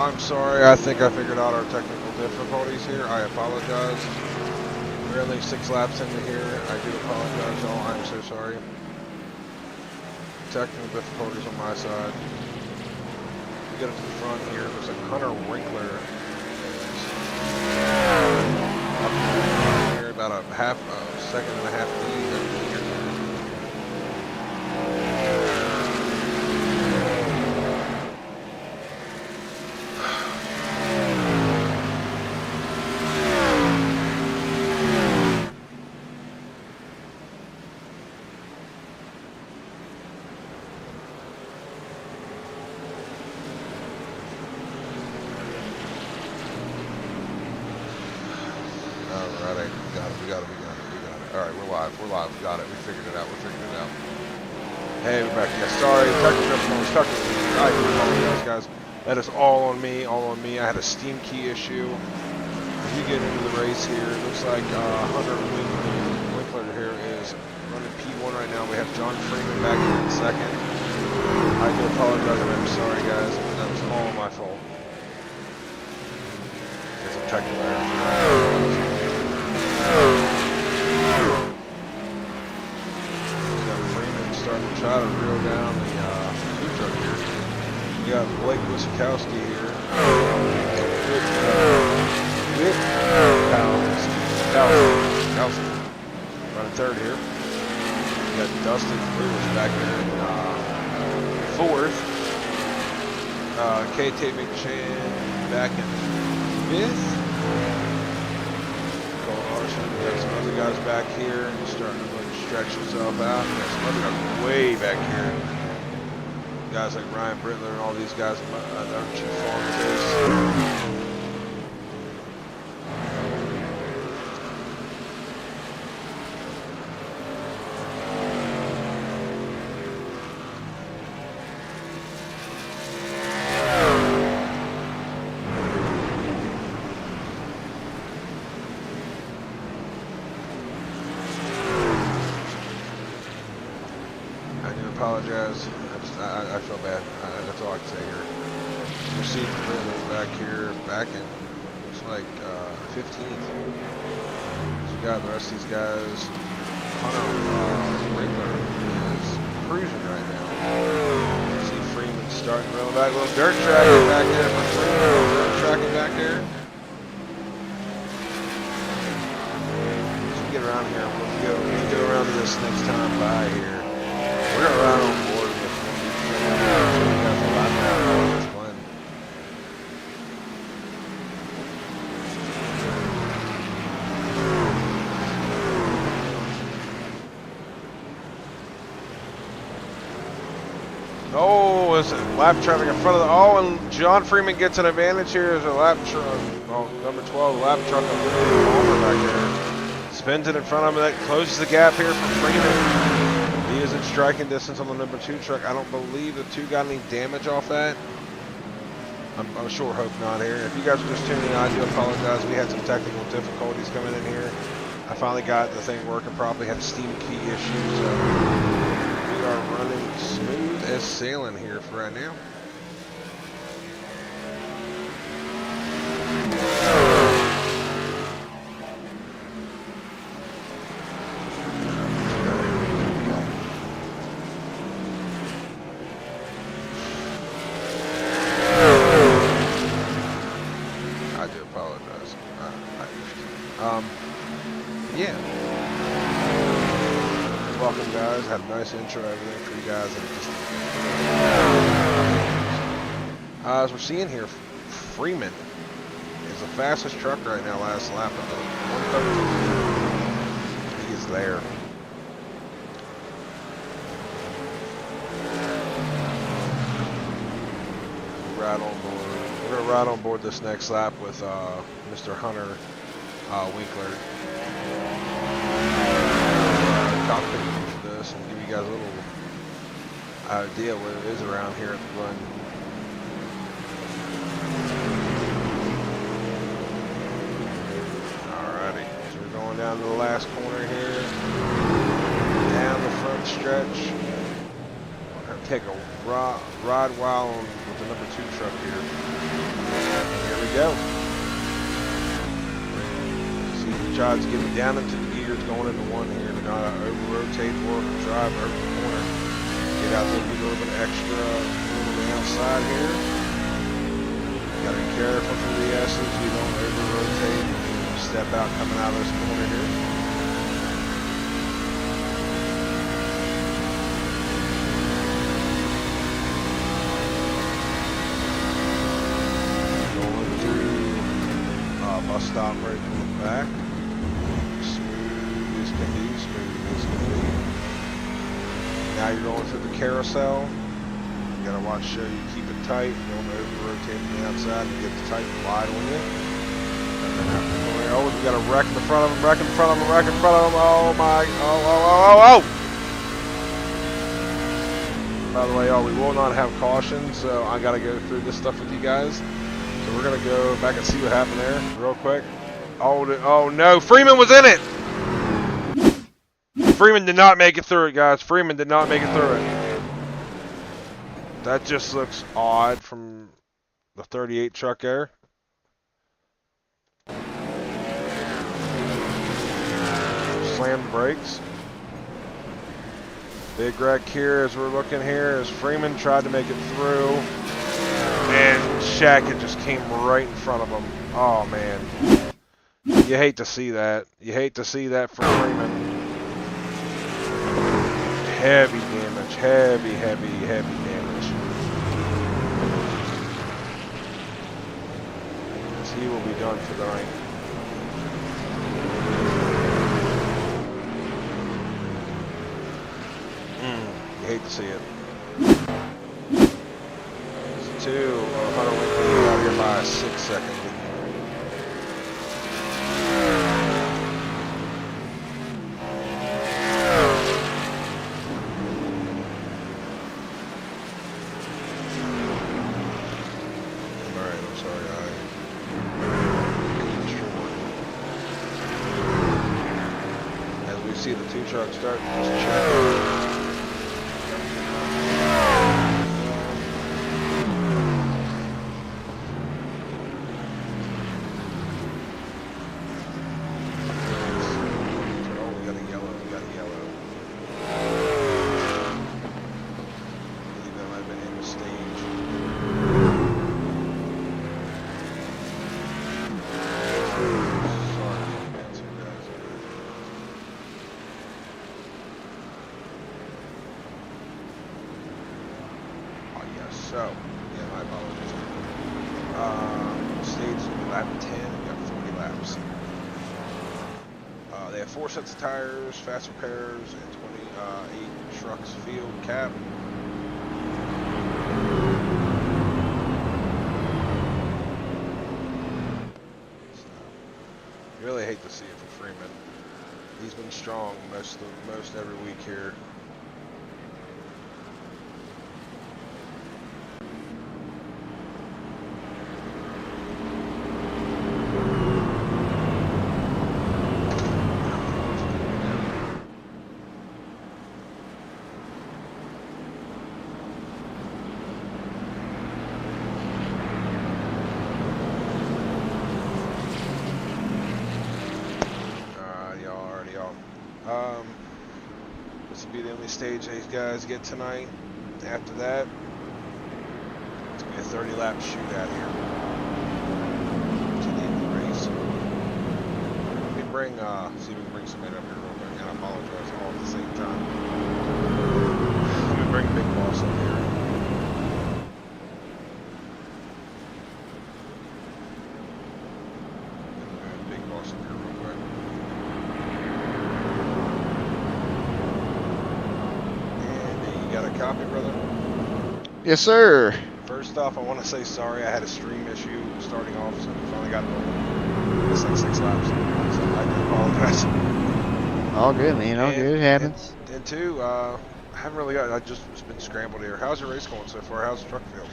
I'm sorry. I think I figured out our technical difficulties here. I apologize. We're only 6 laps into here. I do apologize, y'all. I'm so sorry. Technical difficulties on my side. We get up to the front here. There's a Hunter Winkler. Up here, about a second and a half lead over here. Alright, we got it. Alright, we're live, we got it, we figured it out. Hey, we're back. Yeah, sorry, technical difficulties. I do apologize, guys. That is all on me. I had a Steam key issue. As we get into the race here, it looks like Hunter Winkler here is running P1 right now. We have John Freeman back here in second. I do apologize, and I'm sorry, guys. That was all my fault. It's a technical error. Starting to try to reel down the food truck here. We got Blake Wisikowski here. Witkowski running third here. We got Dustin Lewis back there in fourth. KT McChan back in fifth. We got some other guys back here starting to stretch himself out. We got some other guys way back here. Guys like Ryan Brittler and all these guys that aren't too far in the race. Apologize. I feel bad. That's all I can say here. You see Brittler back here, back in, looks like 15th. So we got the rest of these guys. Hunter Winkler is cruising right now. You see Freeman starting to run back. A little dirt tracking back there for Freeman. Dirt tracking back there. As we get around here, we'll go around to this next time by here. We're right on board with Glen. Oh, it's a lap traffic in front of the. Oh, and John Freeman gets an advantage here as a lap truck. Oh, number 12, lap truck back there. Spins it in front of him. That closes the gap here for Freeman. He is in striking distance on the number 2 truck. I don't believe the 2 got any damage off that. I'm sure hope not here. If you guys are just tuning in, I do apologize. We had some technical difficulties coming in here. I finally got the thing working properly. Had Steam key issues. So we are running smooth as sailing here for right now. Yeah. Welcome, guys. Had a nice intro over there for you guys. As we're seeing here, Freeman is the fastest truck right now. Last lap of the 113. He is there. Right on board. We're gonna ride on board this next lap with Mr. Hunter Winkler. Cockpit for this and give you guys a little idea what it is around here at the Glen. Alrighty, so we're going down to the last corner here, down the front stretch. We're gonna take a ride while on with the number 2 truck here. go. See, he tries to get it down into the gears, going into one here to not over-rotate or drive over the corner. Get out there, get a little bit extra room on the outside here. Gotta be careful through the S's, you don't over-rotate. Step out coming out of this corner here. Bus stop right from the back. Smooth as can be, smooth as can be. Now you're going through the carousel. You gotta watch sure you keep it tight. You don't over-rotate from the outside and get the tight wide on you. And then after going, oh, we got a wreck in the front of him, wreck in front of him, wreck in front of him. Oh my, oh. By the way, we will not have caution, so I gotta go through this stuff with you guys. So we're going to go back and see what happened there real quick. Oh no, Freeman was in it! Freeman did not make it through it, guys. Freeman did not make it through it. That just looks odd from the 38 truck there. Slammed the brakes. Big wreck here as we're looking here as Freeman tried to make it through. And Shaq just came right in front of him. Oh, man. You hate to see that. You hate to see that for Freeman. Heavy damage. Heavy damage. He will be done for the night. You hate to see it. 2, Hunter went out here by a 6-second lead. Alright, I'm sorry, as we see the 2 trucks start, just check. So, yeah, my apologies. Stage lap 10, we got 40 laps. They have 4 sets of tires, fast repairs, and 28 trucks field cap. So, really hate to see it for Freeman. He's been strong most every week here. This will be the only stage these guys get tonight. After that, it's going to be a 30-lap shootout here to the end of the race. Let me bring, see if we can bring somebody up here real quick, and I apologize all at the same time. Let me bring Big Boss up here. Big Boss up here real quick. Got a copy, brother? Yes, sir. First off, I want to say sorry. I had a stream issue starting off, so we finally got going. It's like 6 laps, so I do apologize. All good, man. All good. It happens. And 2, I haven't really got. I just been scrambled here. How's your race going so far? How's the truck feel?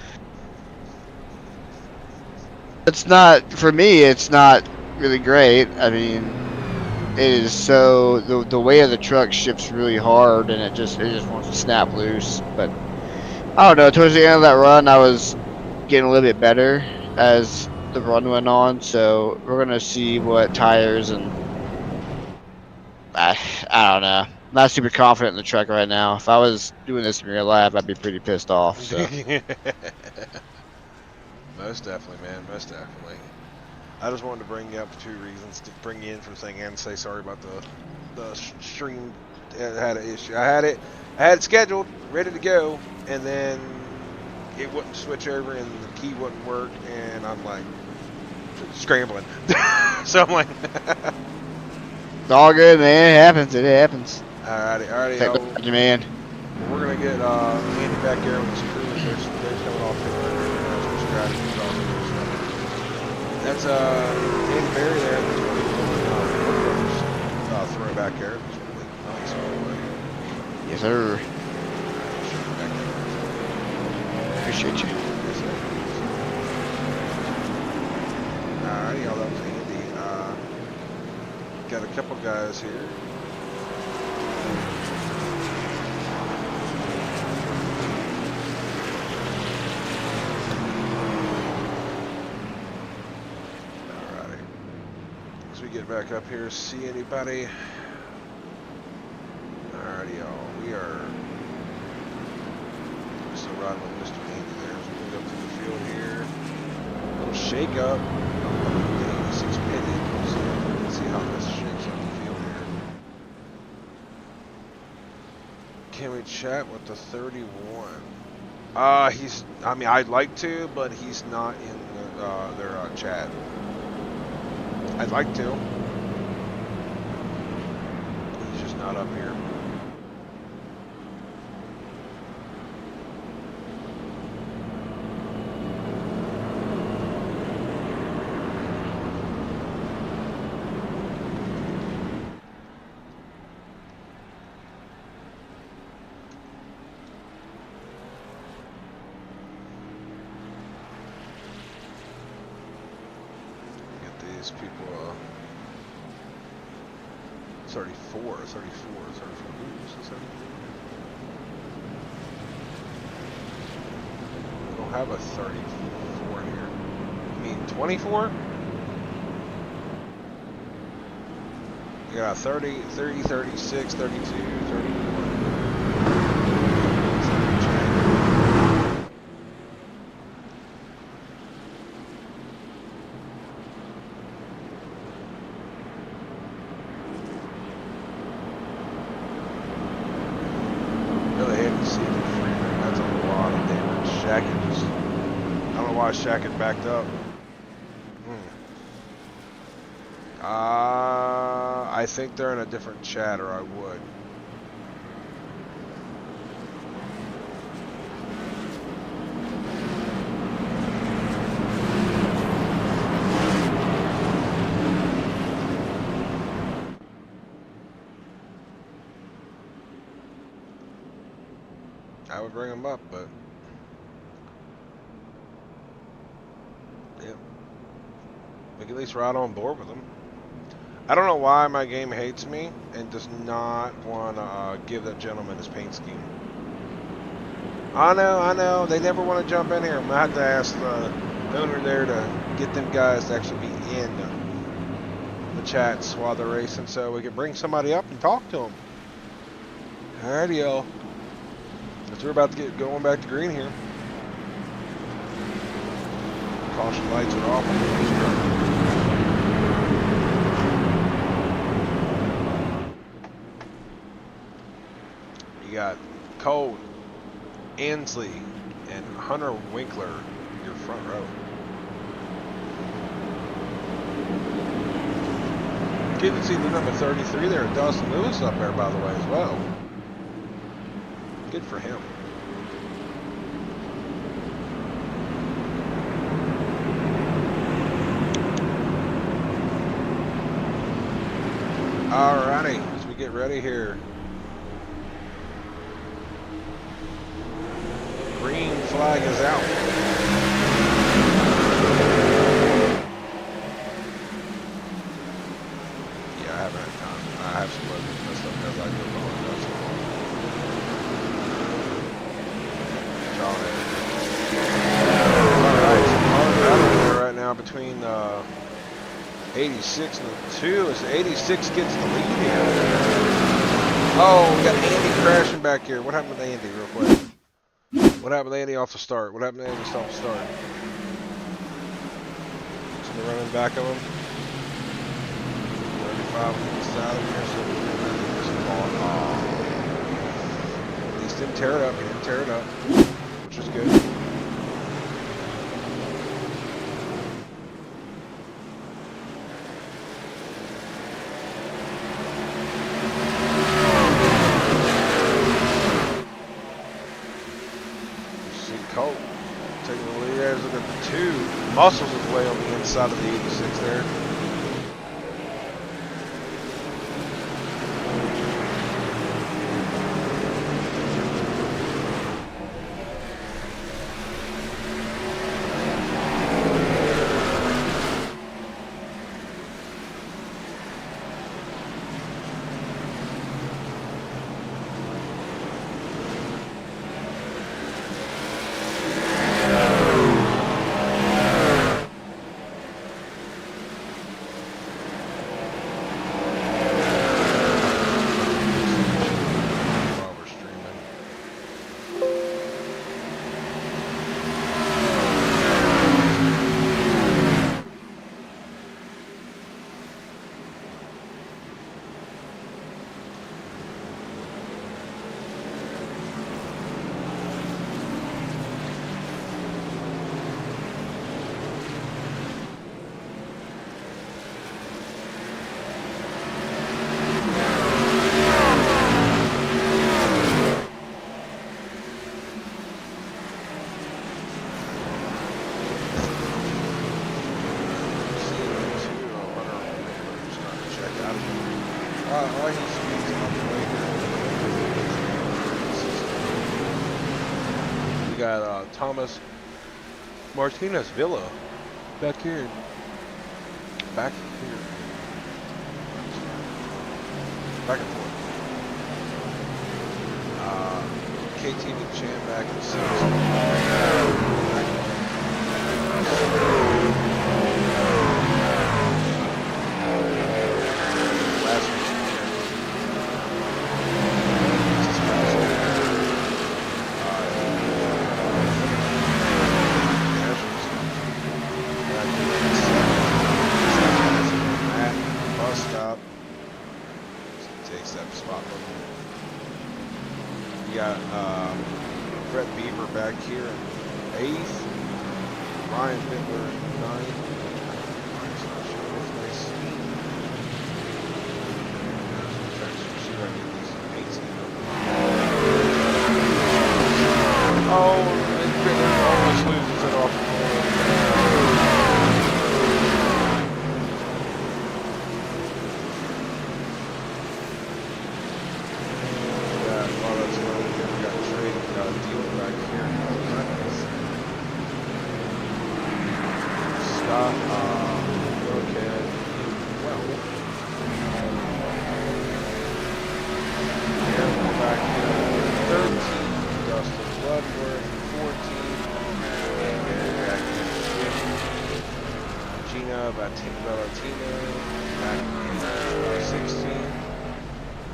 It's not, for me, it's not really great. I mean, it is so, the weight of the truck shifts really hard, and it just wants to snap loose. But I don't know, towards the end of that run I was getting a little bit better as the run went on. So we're gonna see what tires and I don't know. Not super confident in the truck right now. If I was doing this in real life, I'd be pretty pissed off. So Most definitely, man. Most definitely. I just wanted to bring you up for 2 reasons: to bring you in for the thing and say sorry about the stream. It had an issue. I had it scheduled, ready to go, and then it wouldn't switch over, and the key wouldn't work, and I'm like scrambling. So I'm like, it's all good, man. It happens. It happens. alrighty, Technology, man. we're gonna get Andy back there with his crew. There's coming off the strategies off of this. That's Danny Barry there. That's what he's doing. Throwback there. That's really nice, by the way. Yes, sir. Back there. Appreciate you. Yes, sir. Alrighty, y'all. That was Andy. Got a couple guys here. Get back up here, see anybody? Alrighty, y'all. We are still riding with Mr. Andy there as we look up to the field here. A little shake up. He's suspended. So let's see how this shakes up the field here. Can we chat with the 31? I mean, I'd like to, but he's not in their chat. I'd like to. He's just not up here. People 34 who's this? We don't have a 34 here. You mean 24? You got 30, 36, 32, 34. Shack had backed up. I think they're in a different chat, or I would. I would bring them up, but yep. We can at least ride on board with them. I don't know why my game hates me and does not want to give that gentleman his paint scheme. I know. They never want to jump in here. I'm going to have to ask the owner there to get them guys to actually be in the chats while they're racing so we can bring somebody up and talk to them. Alrighty, y'all. We're about to get going back to green here. Caution lights are off on the first truck. You got Cole, Ansley, and Hunter Winkler, your front row. Good to see the number 33 there, Dawson Lewis up there, by the way, as well. Good for him. Alrighty, as we get ready here. Green flag is out. Yeah, I haven't had time. I have some logos messed up because I do apologize. Alright, so hard battle right now between between 86 and the 2 as 86 gets the lead here. Oh, we got Andy crashing back here. What happened to Andy real quick? What happened to Andy off the start? What happened to Andy off the start? Somebody running back of him. 35 minutes out of here, so at least didn't tear it up. He didn't tear it up, which is good. Colt taking the lead there. Look at the 2. Muscles his way on the inside of the 86 there. We got Thomas Martinez Villa back here. Back here. Back and forth. KTV Chan back in 6. Last week. Bus stop. Takes that spot. We got Brett Beaver back here in 8th. Ryan Bittler in 9th. Oh, and Bittler almost loses it off the corner.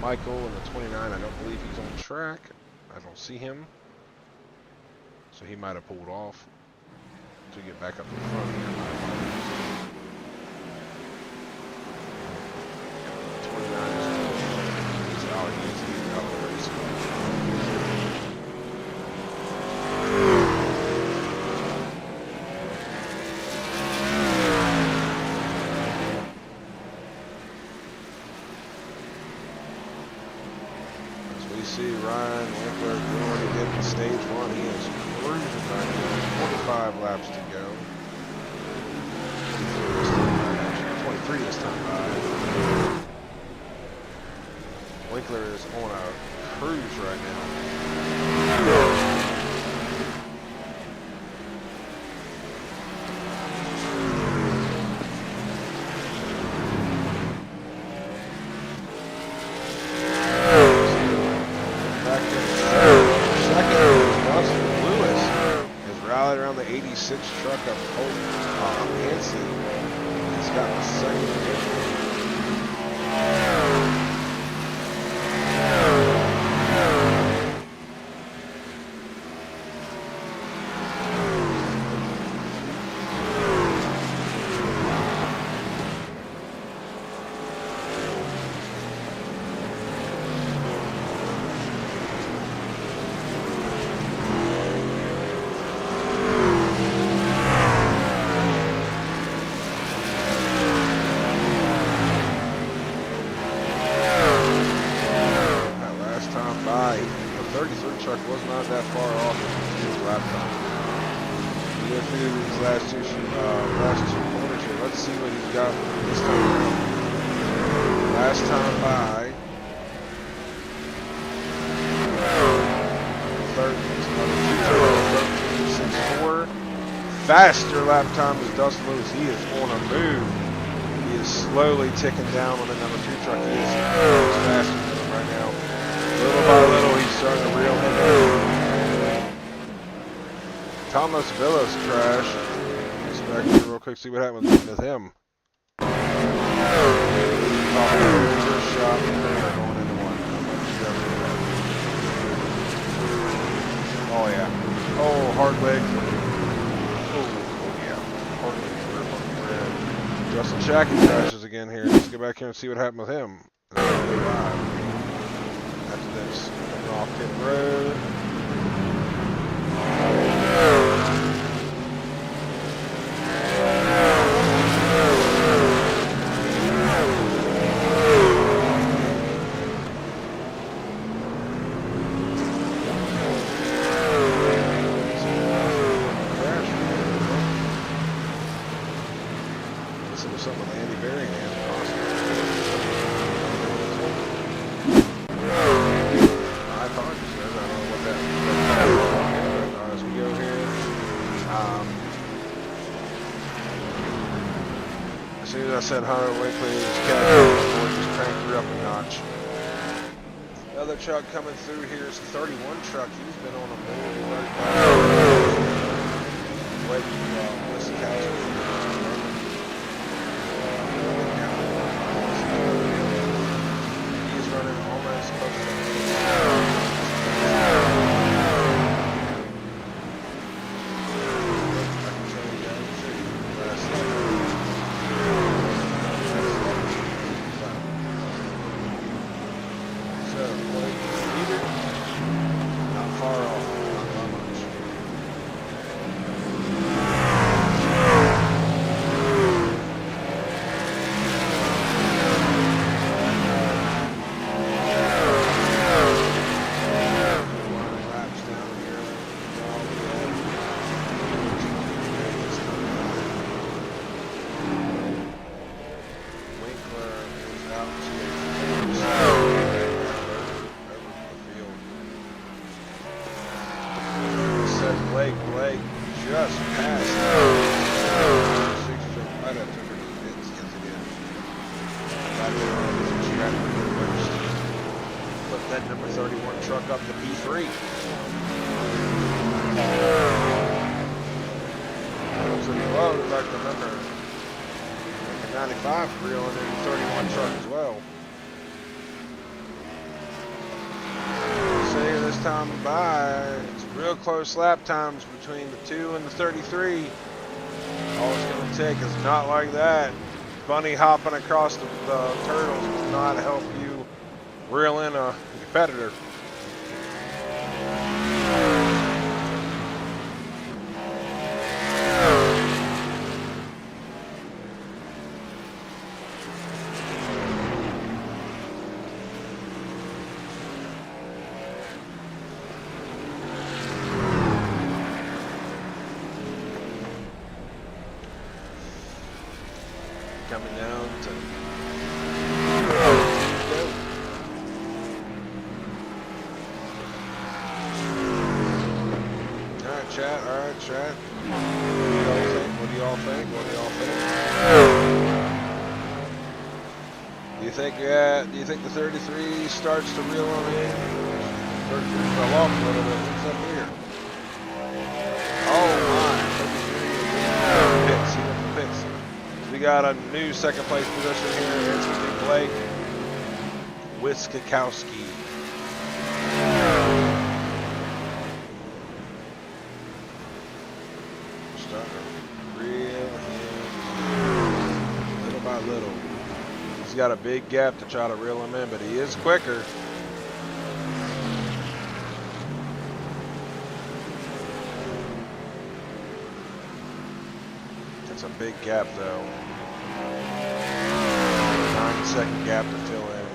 Michael in the 29, I don't believe he's on track. I don't see him. So he might have pulled off to get back up in front here. 29 is he's out of the race. See Ryan Winkler going to get in stage 1. He is cruising right now. 25 laps to go. 23 this time. Winkler is on a cruise right now. Truck of Hansen got the second position. Truck was not that far off his lap time. We go through these last two corners here. Let's see what he's got this time around. Last time by 13.64. Faster lap time is Dustin Lewis. He is on a move. He is slowly ticking down on the number 2 truck. He is faster than him right now. Little by little, he's starting to reel in. Thomas Villas crashed. Let's back here real quick, see what happens with him. First shot, going into one. Oh yeah. Oh, hard leg. Oh yeah. Hard leg. Justin Shackey crashes again here. Let's get back here and see what happened with him. After this, coming off pit road. This was something with Andy Berry and I thought you said, I don't know what that was. As we go here, as soon as I said Hunter Winkley was catching, just cranked her up a notch. Another truck coming through here is the 31 truck. He's been on a move right now. Wait, listen, he's running almost close to not far off, not by much. Laps down here. Winkler is out to Blake just passed. Might have took her to the pits yet again. Put that number 31 truck up to P3. Well, back to number 95 for real, and then the 31 truck as well. So here this time by, it's real close lap times between the 2 and the 33. All it's going to take is not like that. Bunny hopping across the turtles does not help you reel in a competitor. Coming down to Alright, chat. What do y'all think? Do you think the 33 starts to reel on in? 33 fell off a little bit. What's up here? Oh my, 33 pits. He went to pits. We we got a new second place position here. It's going to be Blake Wiskakowski. Starting to reel him little by little. He's got a big gap to try to reel him in, but he is quicker. It's a big gap though. 9-second gap to fill in.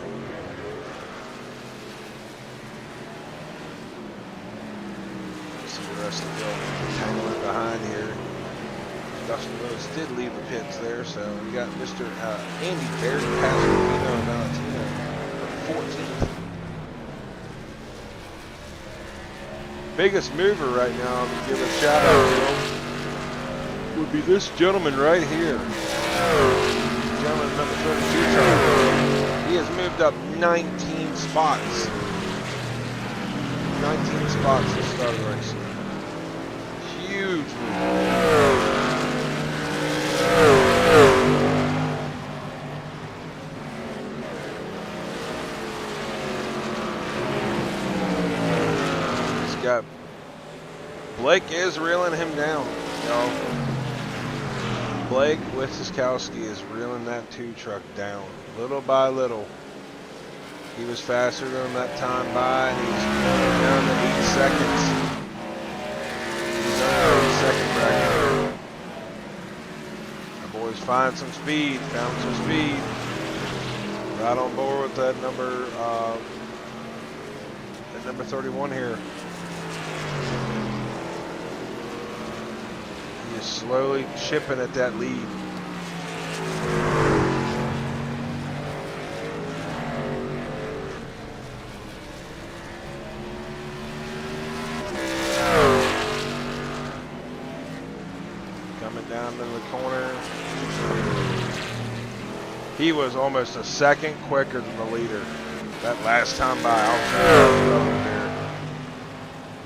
Let's see the rest of the field tangling behind here. Dustin Lewis did leave the pits there, so we got Mr. Andy Baird passing Vino Valentino for 14th. Biggest mover right now, I'm going to give a shout out to him, would be this gentleman right here. Gentleman number 32 truck. He has moved up 19 spots. 19 spots to start the race. Huge move. He's got Blake is reeling him down, y'all. Blake Wiskakowski is reeling that 2 truck down, little by little. He was faster than him that time by, and he's down to 8 seconds. He's on the 8-second bracket. The boys found some speed, Right on board with that number 31 here. He is slowly chipping at that lead. Coming down to the corner. He was almost a second quicker than the leader. That last time by,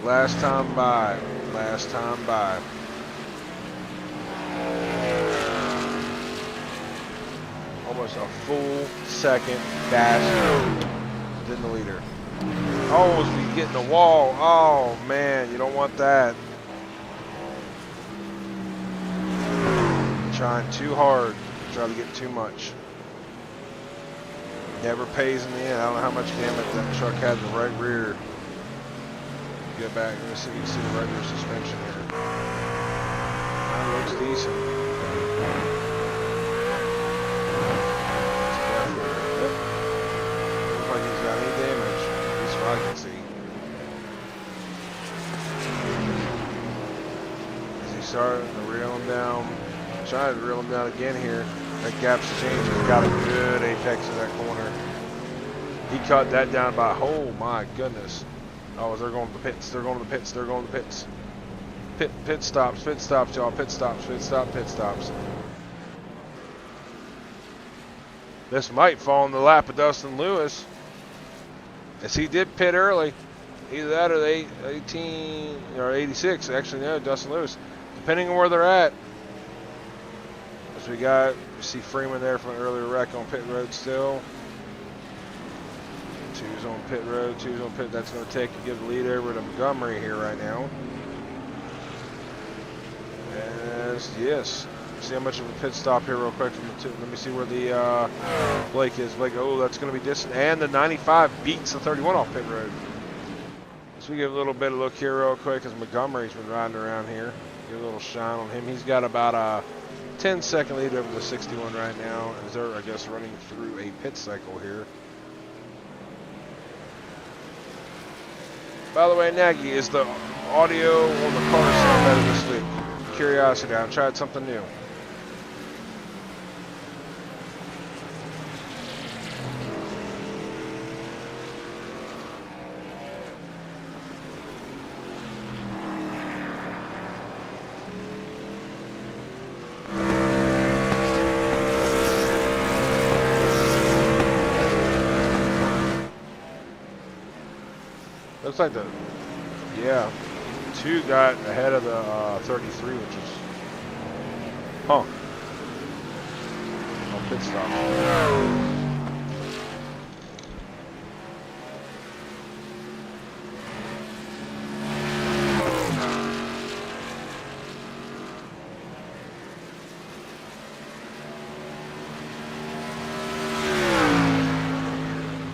Last time by. Almost a full second faster than the leader. Oh, he's getting the wall. Oh man, you don't want that. Trying too hard, trying to get too much. Never pays in the end. I don't know how much damage that truck had in the right rear. Get back, let me see if you can see the right rear suspension here. That looks decent. Yep. Looks like he's got any damage, at least what I can see. As he started to reel him down, trying to reel him down again here. That gap's changing. He's got a good apex in that corner. He cut that down by, oh my goodness. Oh, they're going to the pits. They're going to the pits. They're going to the pits. Pit stops, y'all. Pit stops. This might fall in the lap of Dustin Lewis, as he did pit early. Either that or the 18 or 86. Actually, no, Dustin Lewis. Depending on where they're at. As we see Freeman there from an earlier wreck on pit road still. Two's on pit road, two's on pit. That's going to give the lead over to Montgomery here right now. Yes. See how much of a pit stop here real quick. Let me see where the Blake is. Blake, oh, that's going to be distant. And the 95 beats the 31 off pit road. So we give a little bit of look here real quick as Montgomery's been riding around here. Give a little shine on him. He's got about a 10-second lead over the 61 right now. As they're, I guess, running through a pit cycle here. By the way, Nagy, is the audio on the car sound better this week? Curiosity, I tried something new. Looks like yeah, 2 got ahead of the 33, which is, pit stop.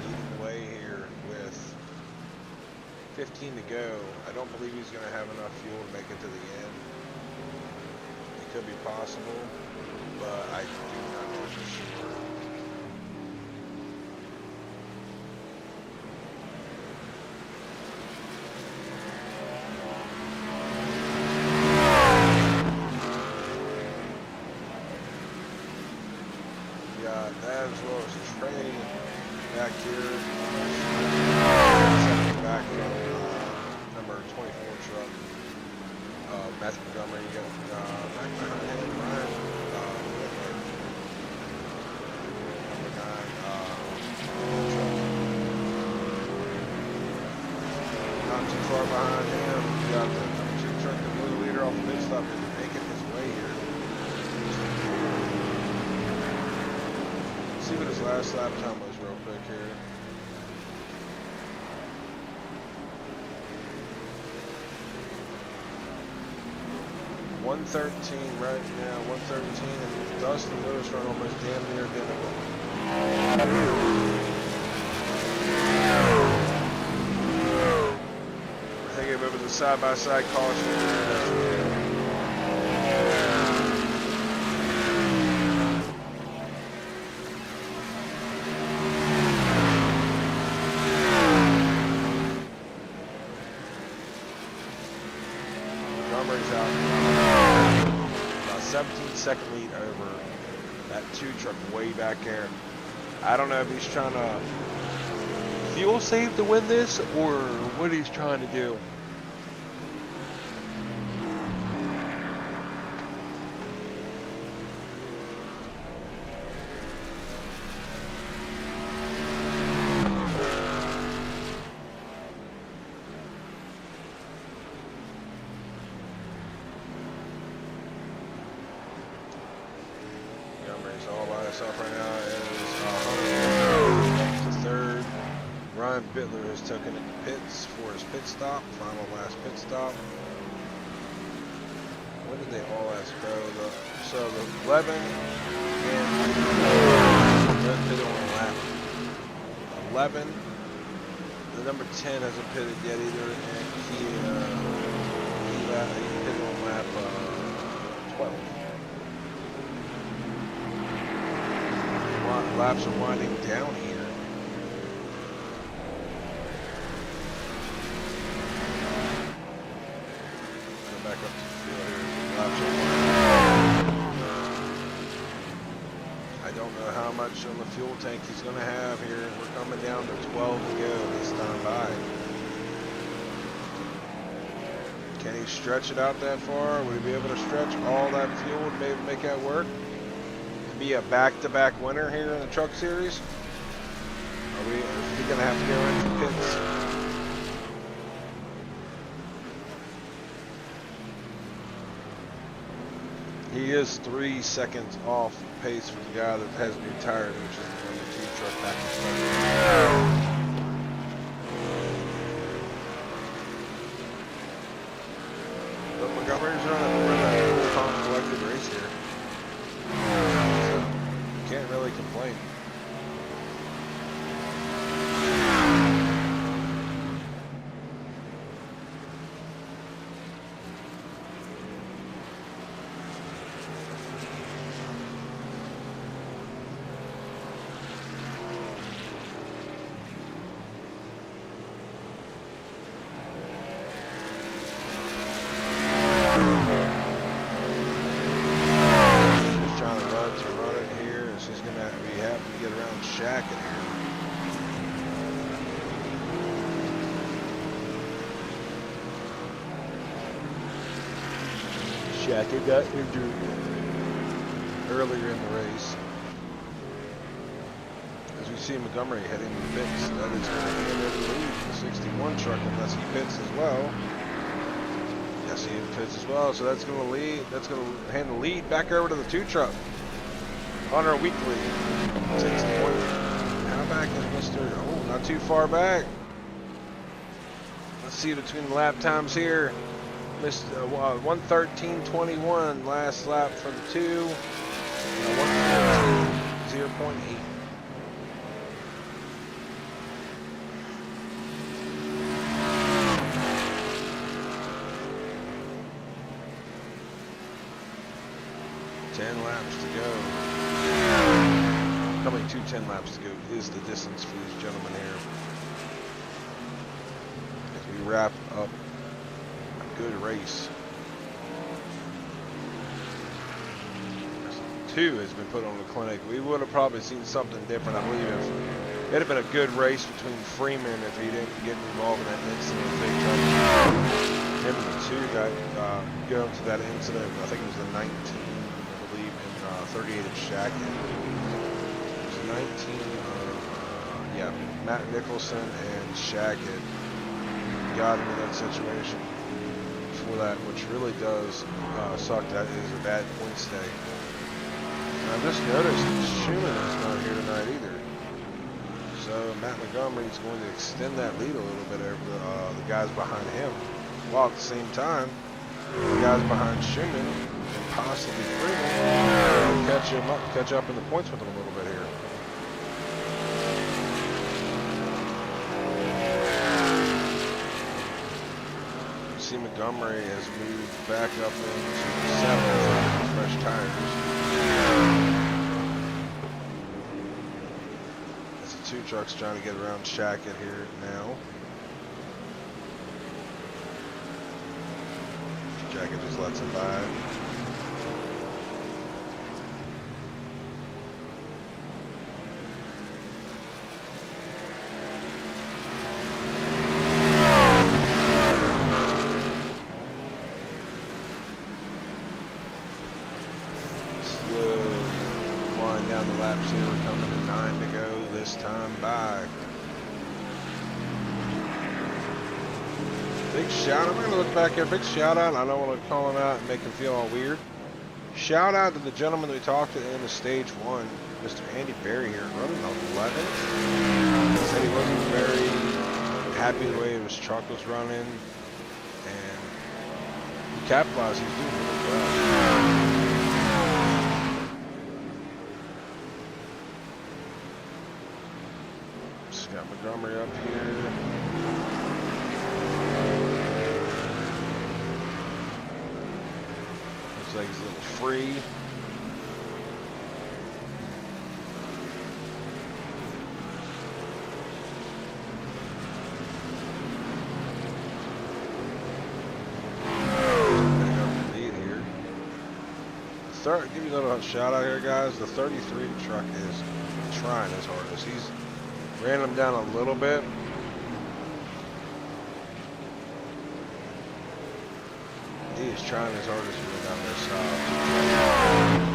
Leading the way here with 15 to go. I don't believe he's going to have enough fuel to make it to the end. It could be possible, but I do not know for sure. We got that as well as Trey back here. Back from number 24 truck. Matthew Montgomery, you got back behind him, Ryan. Number 9. Not too far behind him. You got the number 2 truck, the blue leader off the pit stop, is making his way here. See what his last lap time was real quick here. 113 right now, 113, and Dustin Lewis run almost damn near identical. I think if it was a side-by-side caution, that's Montgomery's out. 17-second lead over that 2 truck way back there. I don't know if he's trying to fuel save to win this or what he's trying to do. All by himself right now is third. Ryan Bittler has taken it to pits for his pit stop, final last pit stop. When did they all last go? So the 11 and pitted on lap 11. The number 10 hasn't pitted yet either, and he pitted on lap 12. Laps are winding down here. Go back up to the field here. Laps are winding. I don't know how much on the fuel tank he's going to have here. We're coming down to 12 to go this time by. Can he stretch it out that far? Would he be able to stretch all that fuel and maybe make that work? Be a back-to-back winner here in the Truck Series? Is he going to have to go into pits? He is 3 seconds off pace for the guy that has new tires, which is the number 2 truck back in front. But Montgomery's running a full-time collected race here. Can't really complain. Shaq got injured earlier in the race. As we see Montgomery heading to the pits, that is going to be the lead for the 61 truck unless he pits as well. Yes, he pits as well, so that's going to lead. That's going to hand the lead back over to the 2 truck. on our weekly. 6 point. How back is Mr. Oh, not too far back. Let's see between the lap times here. Missed 1:13.21 last lap for the 2. 1:14, 0.8. Laps to go. Coming to 10 laps to go is the distance for these gentlemen here. As we wrap up a good race. 2 has been put on the clinic. We would have probably seen something different, I believe, if it had been a good race between Freeman if he didn't get involved in that incident. Him and the 2 got go to that incident. I think it was the 19. 38 of Shackett. It was 19 yeah, Matt Nicholson and Shackett got into that situation for that, which really does suck. That is a bad points day. And I just noticed that Schumann is not here tonight either. So Matt Montgomery is going to extend that lead a little bit over the guys behind him, while at the same time, the guys behind Schumann possibly Freeman catch up in the points with him a little bit here. You see Montgomery has moved back up into 7th with fresh tires. As the 2 trucks trying to get around Shackett here now. Shackett just lets him by. Down the laps here, we're coming to 9 to go this time by. Big shout out, I'm going to look back here, big shout out, I don't want to call him out and make him feel all weird. Shout out to the gentleman that we talked to in the stage 1, Mr. Andy Berry here, running 11. He said he wasn't very happy the way his truck was running, and he capitalized, he's doing really well. Got Montgomery up here. Looks like he's a little free. Picking up the lead here. Give you a little shout out here, guys. The 33 truck is trying his hardest. He's ran him down a little bit. He is trying his hardest to go down this side.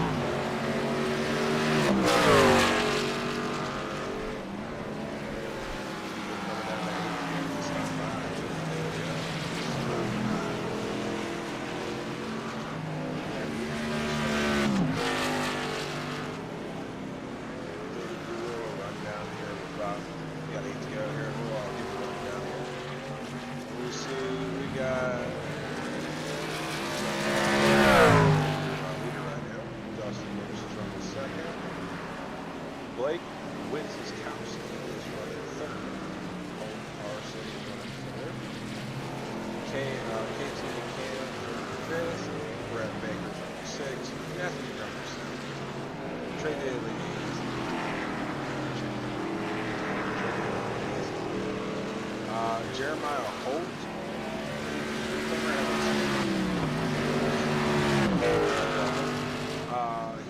Jeremiah Holt.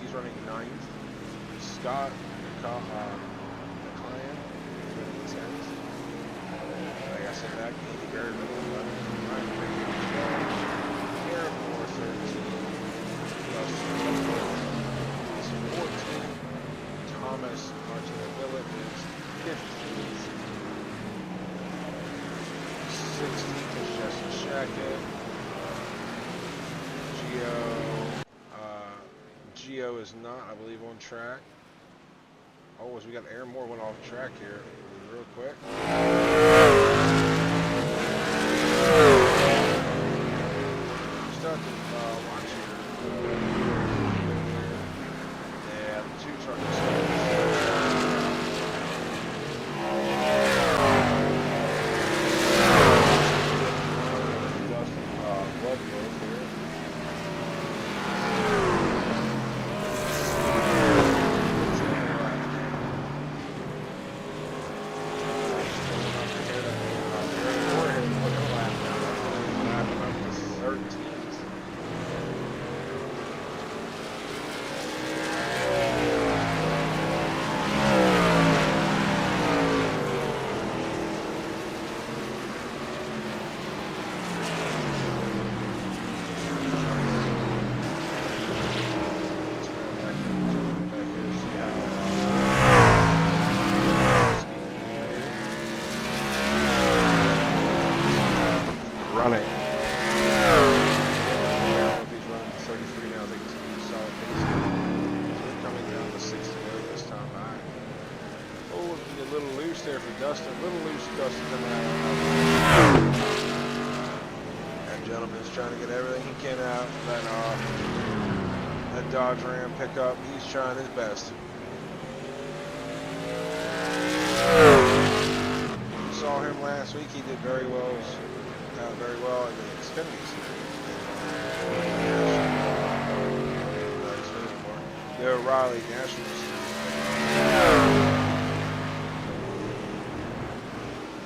He's running 9th. Scott McClan is running 10th. Like I said, that Andy Berry running 11th. Ryan Baker 12th. Garrett Moore 13th. Is 14th. Thomas Martinez is 15th. 16th is Justin Shackett. Gio is not, I believe, on track. Oh, as we got Aaron Moore went off track here real quick. Start to watch here. Yeah, the two trucks. Running. I don't know if he's running 33 now. I think he's solid pace. So we're coming down to 60 this time. Alright. Oh, a little loose there for Dustin. A little loose Dustin coming out. That gentleman's trying to get everything he can out. That Dodge Ram pickup. He's trying his best. We saw him last week. He did very well. Very well in the Xfinity series. They're Riley Nationals.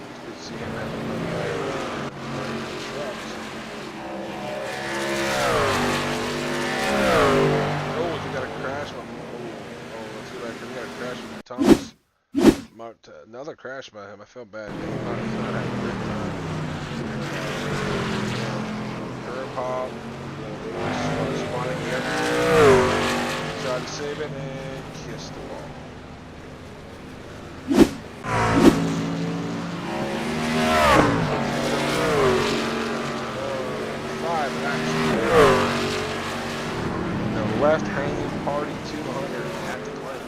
It's good to see him at the trucks. Oh, we got a crash with let's see what we got a crash with Thomas. Another crash by him. I felt bad. He might not have a good time. Pop, spotting here. Tried to save it and kissed the ball. Five actually. The left hanging party 200 at the Glen.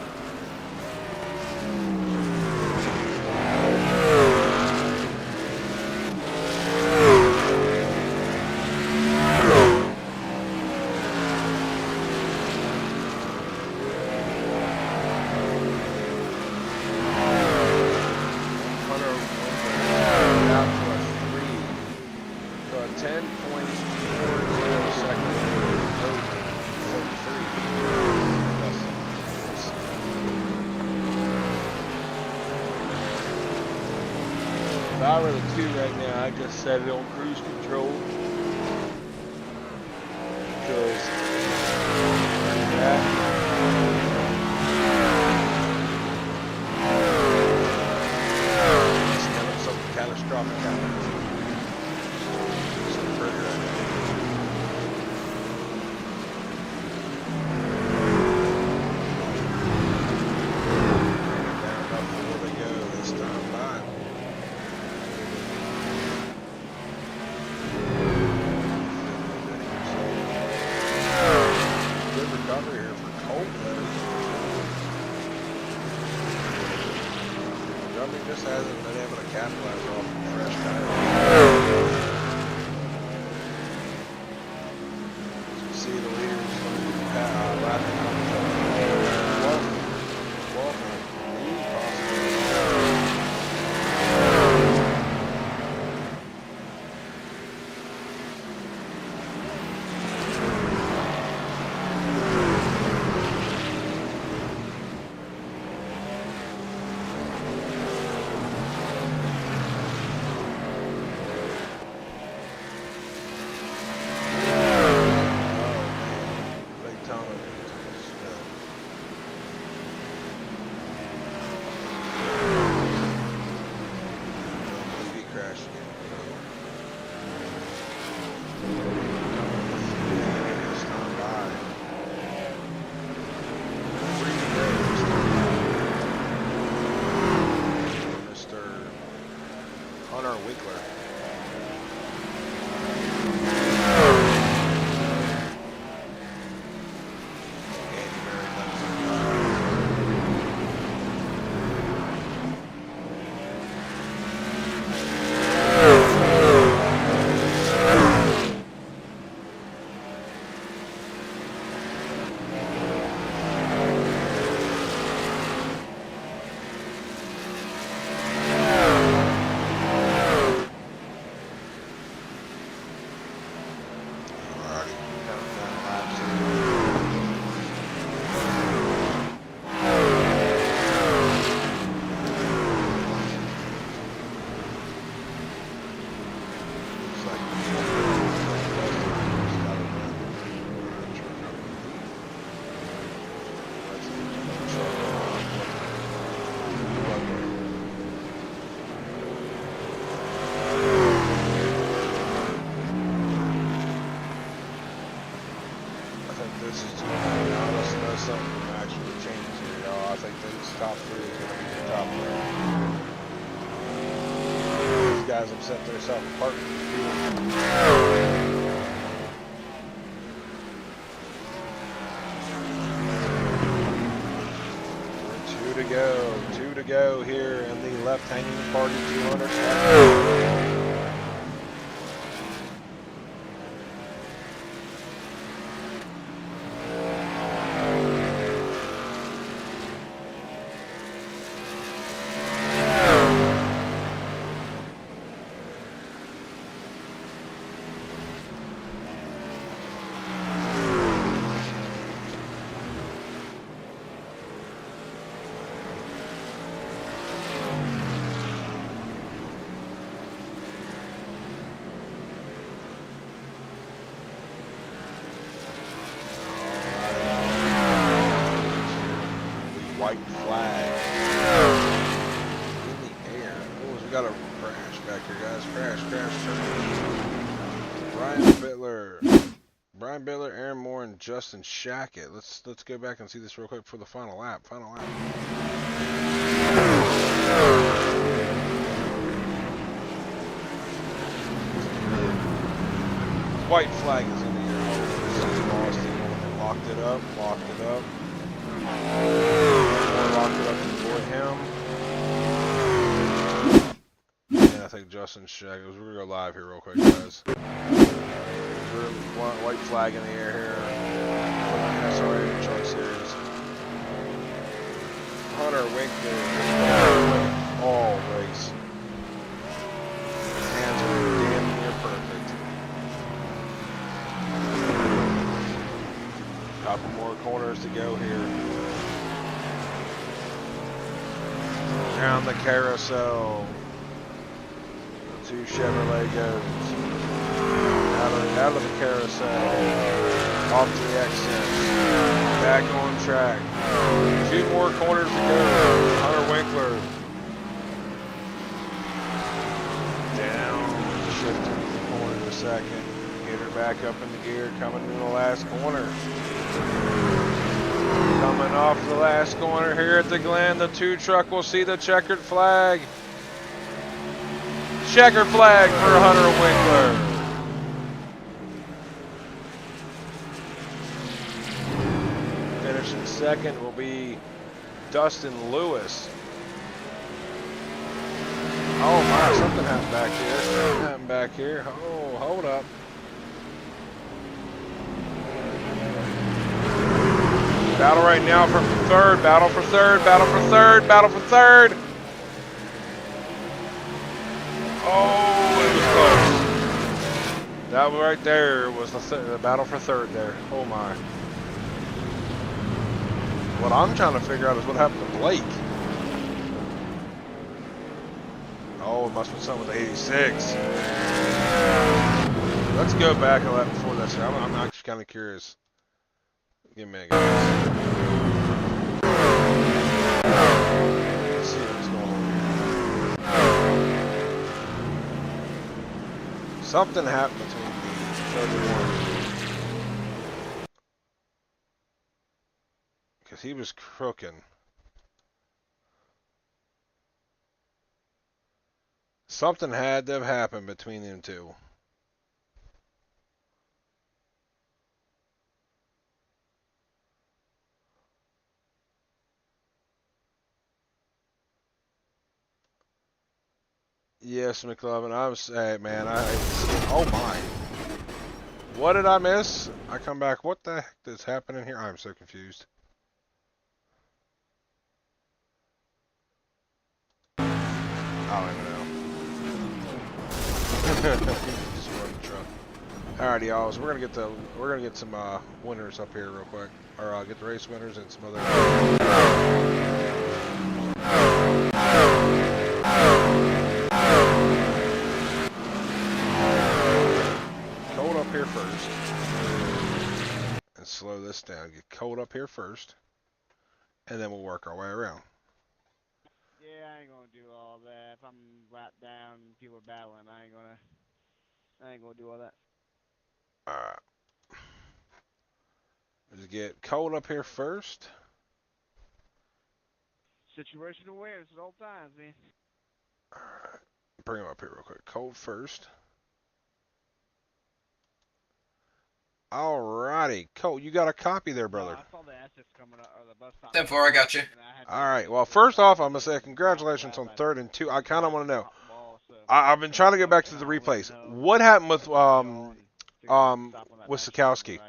If I were the two right now, I just set it on cruise control. Because like that. It's kind of something catastrophic happens. Some further right now. Down up before they go this time by. Recovery here for Colt. Drumming just hasn't been able to capitalize off the fresh tires. As we see the leaders lapping up. Walker, lead possibly. this top three is going to be the top three. These guys have set themselves apart from the field. Two to go here in the left hanging party 200. White flag in the air. Oh, we got a crash back here, guys. Crash. Brian Bittler, Aaron Moore, and Justin Shackett. Let's go back and see this real quick for the final lap. White flag is in the air. Locked it up. Locked it up to avoid him. And I think Justin Shackett. We're going to go live here real quick, guys. White flag in the air here. Nsrlatruck series. Hunter Winkler. All race. His hands are damn near perfect. Couple more corners to go here. Down the carousel. The two Chevrolet goes. Out of the carousel. Off to the exit. Back on track. 2 more corners to go. Hunter Winkler. Down. Shifting the corner to second. Get her back up in the gear. Coming in the last corner. Coming off the last corner here at the Glen, the 2 truck will see the checkered flag. Checkered flag for Hunter Winkler. Finishing second will be Dustin Lewis. Oh my, something happened back here. Oh, hold up. Battle right now for third. Battle for third. Oh, it was close. That right there was the battle for third there. Oh my. What I'm trying to figure out is what happened to Blake. Oh, it must have been something with the 86. Let's go back a lot before this. I'm actually kind of curious. Give me a minute, guys. Let's see what's going on here. Something happened between the 31. Because he was crooking. Something had to have happened between them two. Yes, McLovin. Hey, man. Oh my. What did I miss? I come back. What the heck is happening here? I'm so confused. I don't even know. Just run the truck. Alrighty, y'all. So we're gonna get some winners up here real quick, or get the race winners and some other. Cold up here first, and slow this down. Get cold up here first, and then we'll work our way around. Yeah, I ain't gonna do all that. If I'm wrapped down, people are battling, I ain't gonna do all that. Alright. Just get cold up here first. situational awareness at all times, man. Bring him up here real quick. Cold first. Alrighty, Colt, you got a copy there, brother. I saw the assets coming up, or the bus stop. 10-4, I got you. Alright, well, first off, I'm going to say congratulations on 3rd and 2. I kind of want to know. I've been trying to get back to the replays. What happened with Sikowski?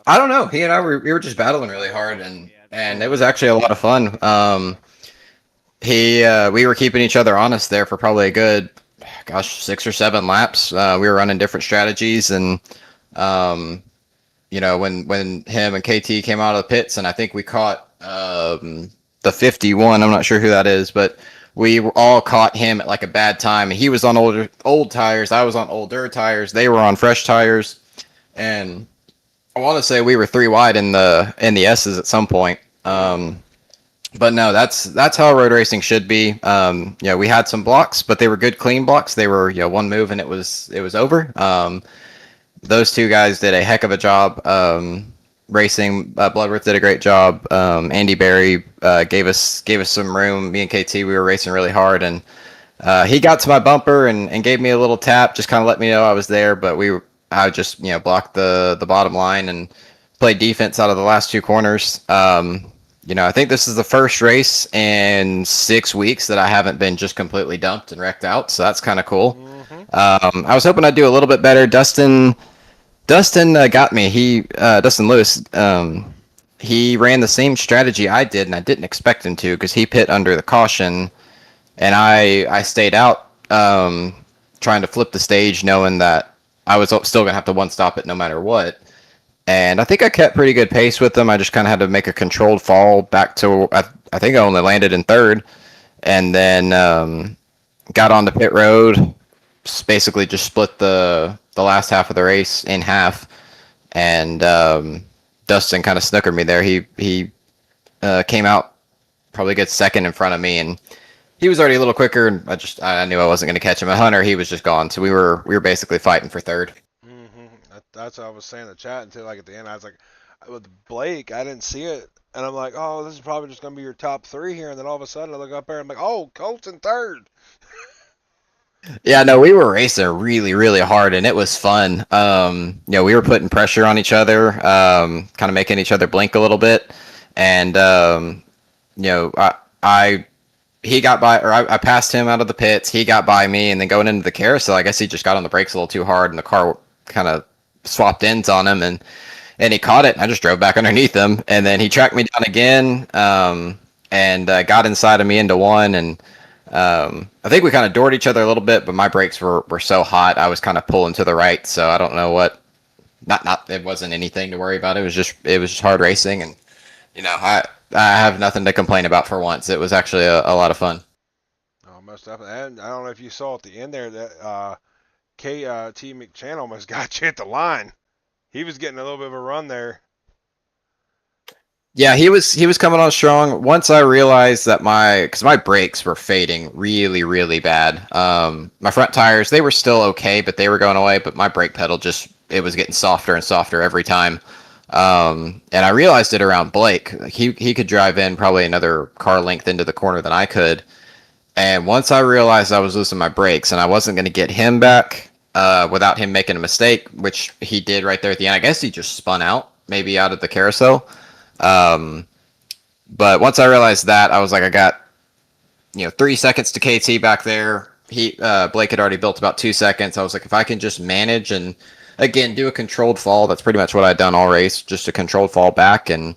I don't know. He and I we were just battling really hard, and it was actually a lot of fun. We were keeping each other honest there for probably a good, 6 or 7 laps. We were running different strategies, and when him and KT came out of the pits, and I think we caught the 51. I'm not sure who that is, but we all caught him at like a bad time. And he was on old tires. I was on older tires. They were on fresh tires, and I want to say we were 3 wide in the S's at some point. But no, that's how road racing should be. We had some blocks, but they were good, clean blocks. They were one move and it was over. Those 2 guys did a heck of a job racing. Bloodworth did a great job. Andy Barry gave us some room. Me and KT, we were racing really hard, and he got to my bumper and gave me a little tap, just kind of let me know I was there. But I just blocked the bottom line and played defense out of the last 2 corners. I think this is the first race in 6 weeks that I haven't been just completely dumped and wrecked out, so that's kind of cool. Mm-hmm. I was hoping I'd do a little bit better. Dustin got me. Dustin Lewis, he ran the same strategy I did, and I didn't expect him to because he pit under the caution, and I stayed out trying to flip the stage, knowing that I was still going to have to one stop it no matter what. And I think I kept pretty good pace with them. I just kind of had to make a controlled fall back to, I think I only landed in 3rd, and then got on the pit road, basically just split the last half of the race in half, and Dustin kind of snookered me there. He came out probably a good 2nd in front of me, and he was already a little quicker, and I knew I wasn't going to catch him. At Hunter, he was just gone, so we were basically fighting for 3rd. That's what I was saying in the chat until like at the end. I was like, with Blake, I didn't see it, and I'm like, oh, this is probably just gonna be your top 3 here, and then all of a sudden I look up there, and I'm like, oh, Colt's in 3rd. Yeah, no, we were racing really, really hard, and it was fun. We were putting pressure on each other, kind of making each other blink a little bit, and he got by, or I passed him out of the pits. He got by me, and then going into the carousel, I guess he just got on the brakes a little too hard, and the car kind of swapped ends on him, and he caught it, and I just drove back underneath him, and then he tracked me down again, and got inside of me into 1, and I think we kind of doored each other a little bit, but my brakes were so hot, I was kind of pulling to the right, so I don't know what, it wasn't anything to worry about. It was just hard racing, and I have nothing to complain about for once. It was actually a lot of fun. Oh, most definitely. And I don't know if you saw at the end there that KT McChann almost got you at the line. He was getting a little bit of a run there. Yeah, he was coming on strong. Once I realized that because my brakes were fading really, really bad. My front tires, they were still okay, but they were going away. But my brake pedal it was getting softer and softer every time. And I realized it around Blake. He could drive in probably another car length into the corner than I could. And once I realized I was losing my brakes and I wasn't going to get him back without him making a mistake, which he did right there at the end. I guess he just spun out, maybe out of the carousel. But once I realized that, I was like, I got 3 seconds to KT back there. Blake had already built about 2 seconds. I was like, if I can just manage and again do a controlled fall, that's pretty much what I'd done all race, just a controlled fall back. And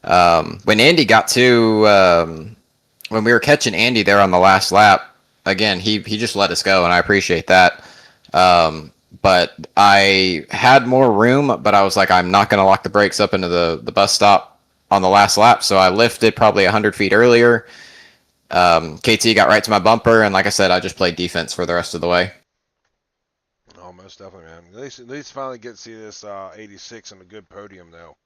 when Andy got to when we were catching Andy there on the last lap, again, he just let us go, and I appreciate that. But I had more room, but I was like, I'm not going to lock the brakes up into the bus stop on the last lap, so I lifted probably 100 feet earlier. KT got right to my bumper, and like I said, I just played defense for the rest of the way. Oh, most definitely, man. At least finally get to see this 86 on a good podium, though.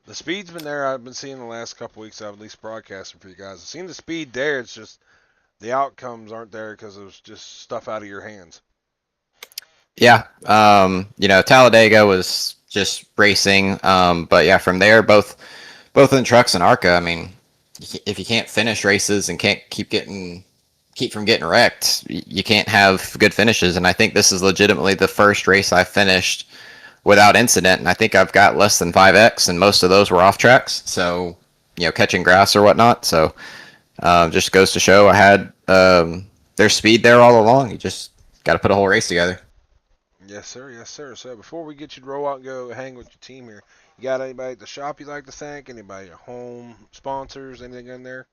The speed's been there. I've been seeing the last couple weeks. I've at least broadcasting for you guys. I've seen the speed there. It's just the outcomes aren't there because it was just stuff out of your hands. Yeah. Talladega was just racing. But yeah, from there, both both in trucks and ARCA. I mean, if you can't finish races and can't keep from getting wrecked, you can't have good finishes. And I think this is legitimately the first race I finished without incident, and I think I've got less than 5x, and most of those were off tracks. So, catching grass or whatnot. So, just goes to show I had there's speed there all along. You just got to put a whole race together. Yes, sir. Yes, sir. So before we get you to roll out and go hang with your team here, you got anybody at the shop you'd like to thank? Anybody at home, sponsors, anything in there?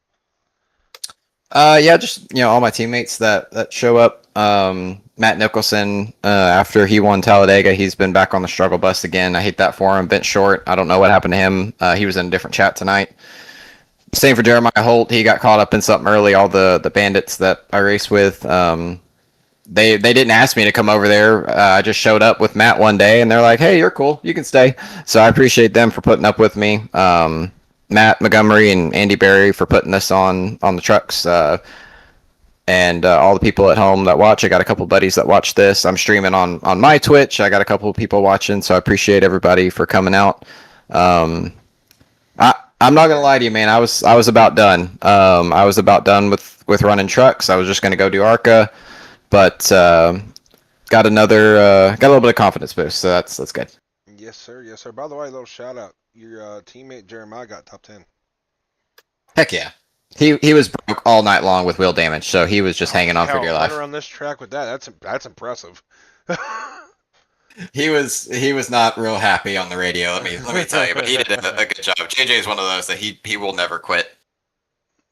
Yeah, just all my teammates that show up. Matt Nicholson, after he won Talladega, he's been back on the struggle bus again. I hate that for him. Bent short. I don't know what happened to him. He was in a different chat tonight. Same for Jeremiah Holt. He got caught up in something early. All the bandits that I race with, they didn't ask me to come over there. I just showed up with Matt one day, and they're like, "Hey, you're cool. You can stay." So I appreciate them for putting up with me. Matt Montgomery and Andy Berry for putting this on the trucks. And all the people at home that watch. I got a couple buddies that watch this. I'm streaming on my Twitch. I got a couple of people watching, so I appreciate everybody for coming out. I'm not gonna lie to you, man. I was about done. I was about done with running trucks. I was just gonna go do ARCA, but got a little bit of confidence boost, so that's good. Yes, sir. Yes, sir. By the way, a little shout out. Your teammate Jeremiah got top 10. Heck yeah. He was broke all night long with wheel damage, so he was just hanging on for dear life. Running on this track with that's impressive. He was not real happy on the radio. Let me tell you, but he did a good job. JJ is one of those that he will never quit.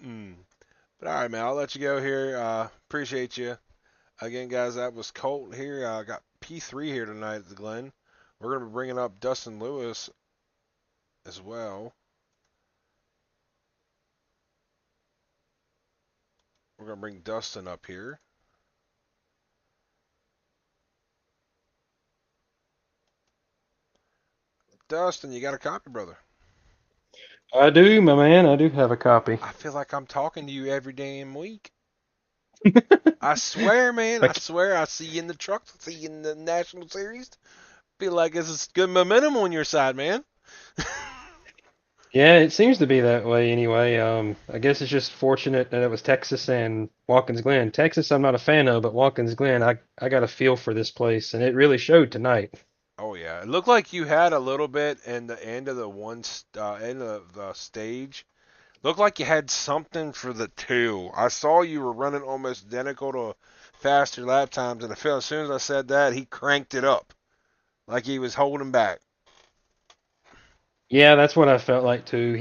But all right, man, I'll let you go here. Appreciate you again, guys. That was Colt here. I got P3 here tonight at the Glen. We're gonna be bringing up Dustin Lewis as well. We're gonna bring Dustin up here. Dustin, you got a copy, brother? I do, my man. I do have a copy. I feel like I'm talking to you every damn week. I swear, man. I swear. I see you in the trucks. I see you in the National Series. Feel like this is good momentum on your side, man. Yeah, it seems to be that way anyway. I guess it's just fortunate that it was Texas and Watkins Glen. Texas, I'm not a fan of, but Watkins Glen, I got a feel for this place, and it really showed tonight. Oh yeah, it looked like you had a little bit in the end of the end of the stage. Looked like you had something for the two. I saw you were running almost identical to faster lap times, and I feel as soon as I said that, he cranked it up like he was holding back. Yeah, that's what I felt like too.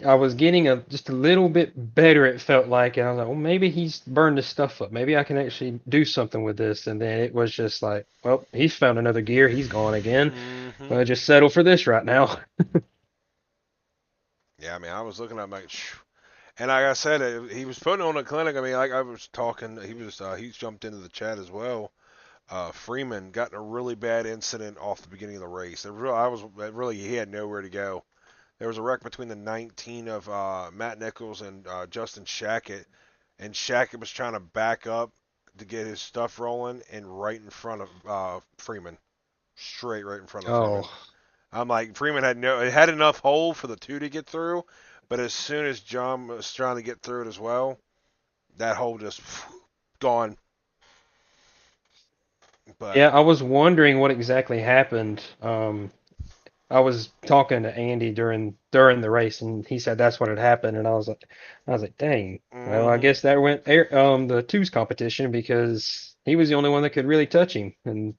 I was getting just a little bit better, it felt like, and I was like, well, maybe he's burned his stuff up. Maybe I can actually do something with this. And then it was just like, well, he's found another gear. He's gone again. Mm-hmm. Well, just settle for this right now. Yeah, I mean, I was looking at him like, phew. And like I said, he was putting on a clinic. I mean, like I was talking, he's jumped into the chat as well. Freeman got in a really bad incident off the beginning of the race. He had nowhere to go. There was a wreck between the 19 of Matt Nichols and Justin Shackett, and Shackett was trying to back up to get his stuff rolling, and right in front of Freeman, straight right in front of Freeman. Oh, I'm like, Freeman had enough hole for the two to get through, but as soon as John was trying to get through it as well, that hole just gone. But yeah, I was wondering what exactly happened. I was talking to Andy during the race, and he said that's what had happened, and I was like, dang. Well, I guess that went the twos competition because he was the only one that could really touch him, and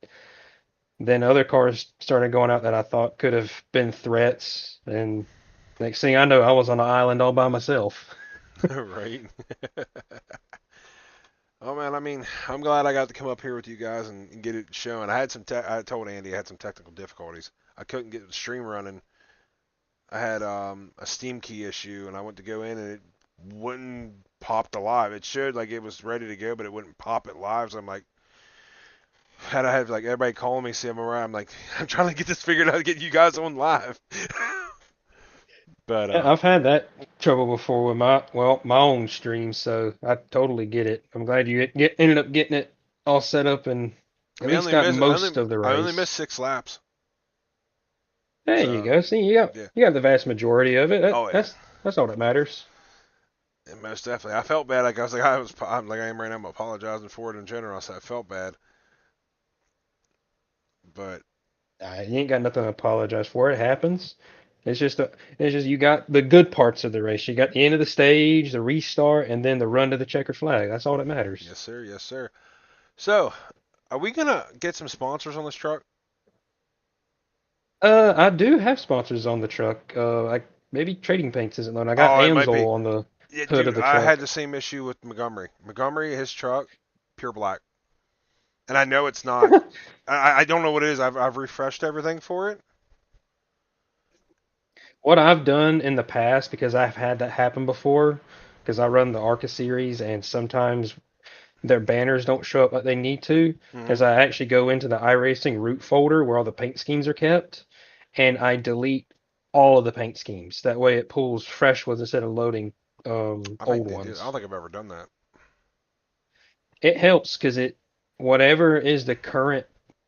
then other cars started going out that I thought could have been threats, and next thing I know, I was on an island all by myself. right. Oh man, I mean, I'm glad I got to come up here with you guys and get it shown. I told Andy I had some technical difficulties. I couldn't get the stream running. I had a Steam key issue, and I went to go in, and it wouldn't pop the live. It showed like it was ready to go, but it wouldn't pop it live. So I'm like, had I had like everybody calling me, see I'm alright. I'm like, I'm trying to get this figured out to get you guys on live. But Yeah, I've had that trouble before with my own stream, so I totally get it. I'm glad you ended up getting it all set up and I at mean, least got most of the I only race. missed 6 laps. There you So go. See, yeah. you got the vast majority of it. Oh yeah. That's all that matters. And most definitely. I felt bad. I'm like I am right now. I'm apologizing for it in general. I said I felt bad, but You ain't got nothing to apologize for. It happens. It's just you got the good parts of the race. You got the end of the stage, the restart, and then the run to the checkered flag. That's all that matters. yes sir, yes sir. So are we gonna get some sponsors on this truck? I do have sponsors on the truck. Like maybe Trading Paints isn't one. I got Oh, it might be. Amsoil on the Yeah, hood dude, of the I had truck. the same issue with Montgomery. Montgomery, his truck, pure black. And I know it's not. I don't know what it is. I've refreshed everything for it. What I've done in the past, because I've had that happen before, because I run the ARCA series, and sometimes their banners don't show up like they need to, Hmm. is I actually go into the iRacing root folder where all the paint schemes are kept, and I delete all of the paint schemes. That way it pulls fresh ones instead of loading I think old they did. I don't ones. think I've ever done that. It helps because whatever is the current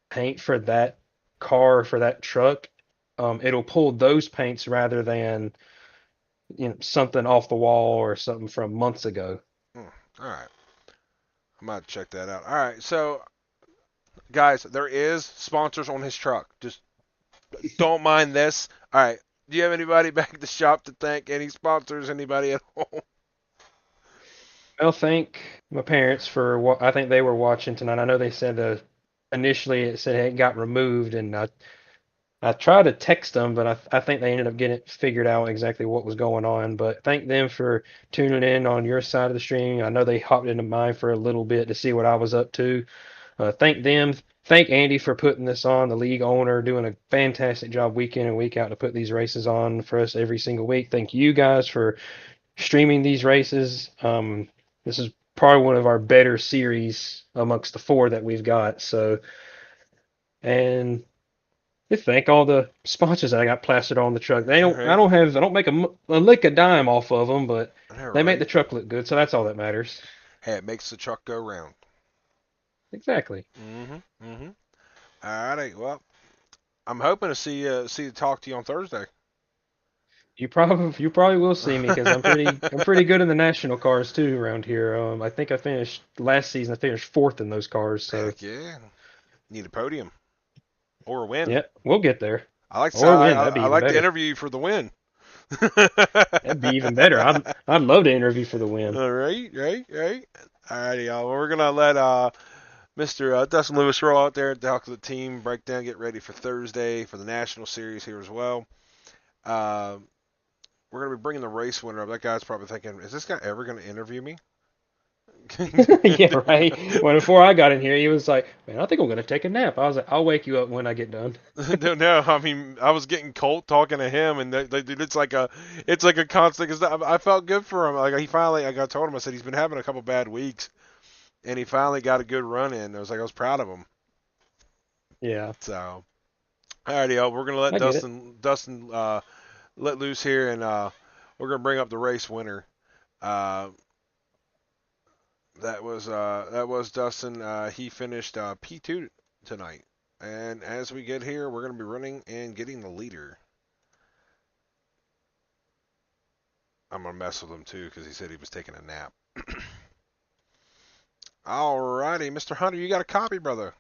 paint for that car, for that truck, it'll pull those paints rather than something off the wall or something from months ago. Hmm. All right. I might check that out. All right. So, guys, there is sponsors on his truck. Just don't mind this. All right. Do you have anybody back at the shop to thank? Any sponsors? Anybody at home? I'll thank my parents for what I think they were watching tonight. I know they said initially it said it got removed, and I tried to text them, but I think they ended up getting it figured out exactly what was going on. But thank them for tuning in on your side of the stream. I know they hopped into mine for a little bit to see what I was up to. Thank them. Thank Andy for putting this on, the league owner, doing a fantastic job week in and week out to put these races on for us every single week. Thank you guys for streaming these races. This is probably one of our better series amongst the four that we've got. So, and thank all the sponsors that I got plastered on the truck. All right. I don't make a lick of dime off of them, but All they make the right. truck look good. So that's all that matters. Hey, it makes the truck go round. Exactly. Mm-hmm. Mm-hmm. All right. Well, I'm hoping to talk to you on Thursday. You probably will see me because I'm pretty good in the national cars too around here. I think I finished last season. I finished fourth in those cars. So Heck yeah. Need a podium or a win. yeah, we'll get there. I like to, Or win. That'd be I even like to better. interview you for the win. That'd be even better. I'd love to interview for the win. All right, right, right. All righty, y'all. Well, we're gonna let Mr. Dustin Lewis roll out there, talk to the team, break down, get ready for Thursday for the national series here as well. Uh, we're gonna be bringing the race winner up. That guy's probably thinking, is this guy ever gonna interview me? Yeah, right. When before I got in here, he was like, "Man, I think I'm gonna take a nap." I was like, "I'll wake you up when I get done." No, no. I mean, I was getting Colt talking to him, and dude, it's like a constant. Cause I felt good for him. Like he finally, like I told him, I said he's been having a couple bad weeks, and he finally got a good run in. I was proud of him. Yeah, So, alrighty, y'all. We're gonna let I get it. Dustin let loose here, and we're gonna bring up the race winner. Uh, that was Dustin. He finished P2 tonight. And as we get here, we're going to be running and getting the leader. I'm going to mess with him too because he said he was taking a nap. Alrighty, Mr. Hunter, you got a copy, brother.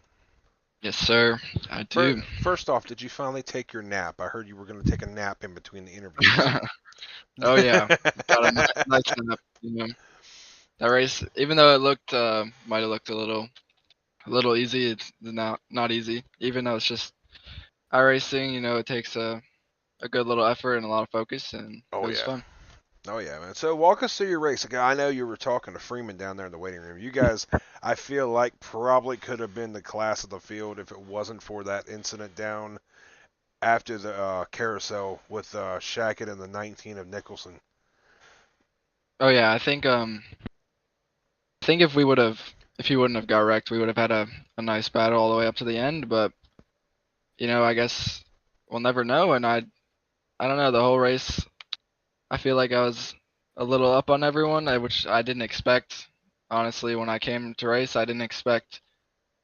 Yes, sir. I do. First off, did you finally take your nap? I heard you were going to take a nap in between the interviews. Oh yeah, got a nice nap. That race, even though it looked might have looked a little easy, it's not easy. Even though it's just iRacing, it takes a good little effort and a lot of focus, and it Oh, was yeah. fun. Oh, yeah, man. So walk us through your race. Okay, I know you were talking to Freeman down there in the waiting room. You guys, I feel like, probably could have been the class of the field if it wasn't for that incident down after the carousel with Shackett and the 19 of Nicholson. Oh yeah, I think if he wouldn't have got wrecked, we would have had a nice battle all the way up to the end. But I guess we'll never know. And I don't know, the whole race, I feel like I was a little up on everyone, which I didn't expect. Honestly, when I came to race, I didn't expect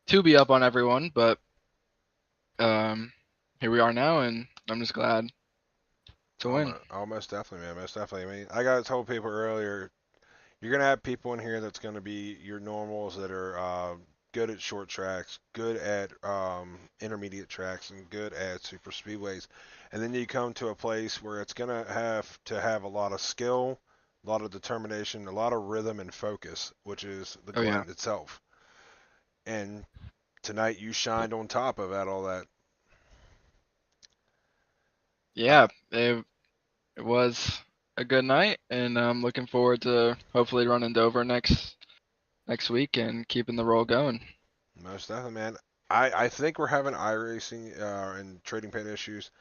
to be up on everyone, but here we are now, and I'm just glad to win. Most definitely, man. Most definitely. I mean, I got told people earlier, you're gonna have people in here that's gonna be your normals that are good at short tracks, good at intermediate tracks, and good at super speedways. And then you come to a place where it's gonna have to have a lot of skill, a lot of determination, a lot of rhythm and focus, which is the Oh yeah, Glen itself. And tonight you shined on top of that, all that. Uh, yeah. It was a good night, and I'm looking forward to hopefully running Dover next week and keeping the roll going. Most definitely, man. I think we're having iRacing and trading pin issues.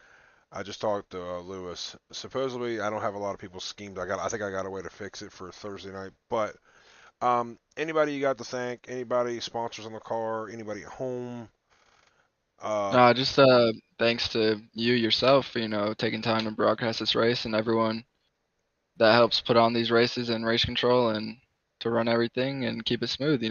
I just talked to Lewis. Supposedly, I don't have a lot of people schemed. I think I got a way to fix it for Thursday night. But anybody you got to thank? Anybody sponsors on the car? Anybody at home? Just thanks to you yourself, taking time to broadcast this race and everyone that helps put on these races and race control and to run everything and keep it smooth.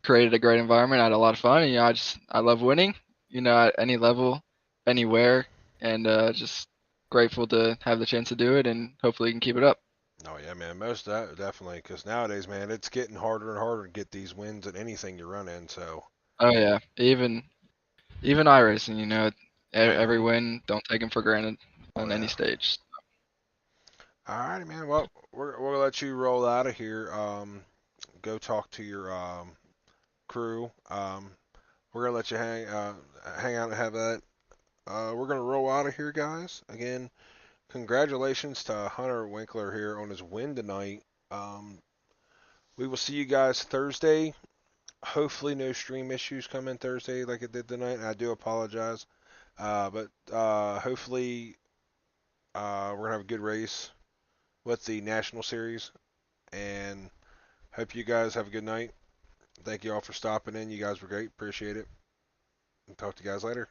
Created a great environment. I had a lot of fun. And, I love winning. At any level, anywhere, and just grateful to have the chance to do it, and hopefully we can keep it up. Oh yeah, man. Definitely. Because nowadays, man, it's getting harder and harder to get these wins at anything you run in. So. Oh yeah, even iRacing, every Mhm. win, don't take them for granted Oh on any yeah. stage. All right, man. Well, we'll let you roll out of here. Go talk to your crew. We're gonna let you hang out and have that. We're gonna roll out of here, guys. Again, congratulations to Hunter Winkler here on his win tonight. Um, we will see you guys Thursday. Hopefully, no stream issues come in Thursday like it did tonight. I do apologize, but hopefully, we're gonna have a good race with the National Series, and hope you guys have a good night. Thank you all for stopping in. You guys were great. Appreciate it. And talk to you guys later.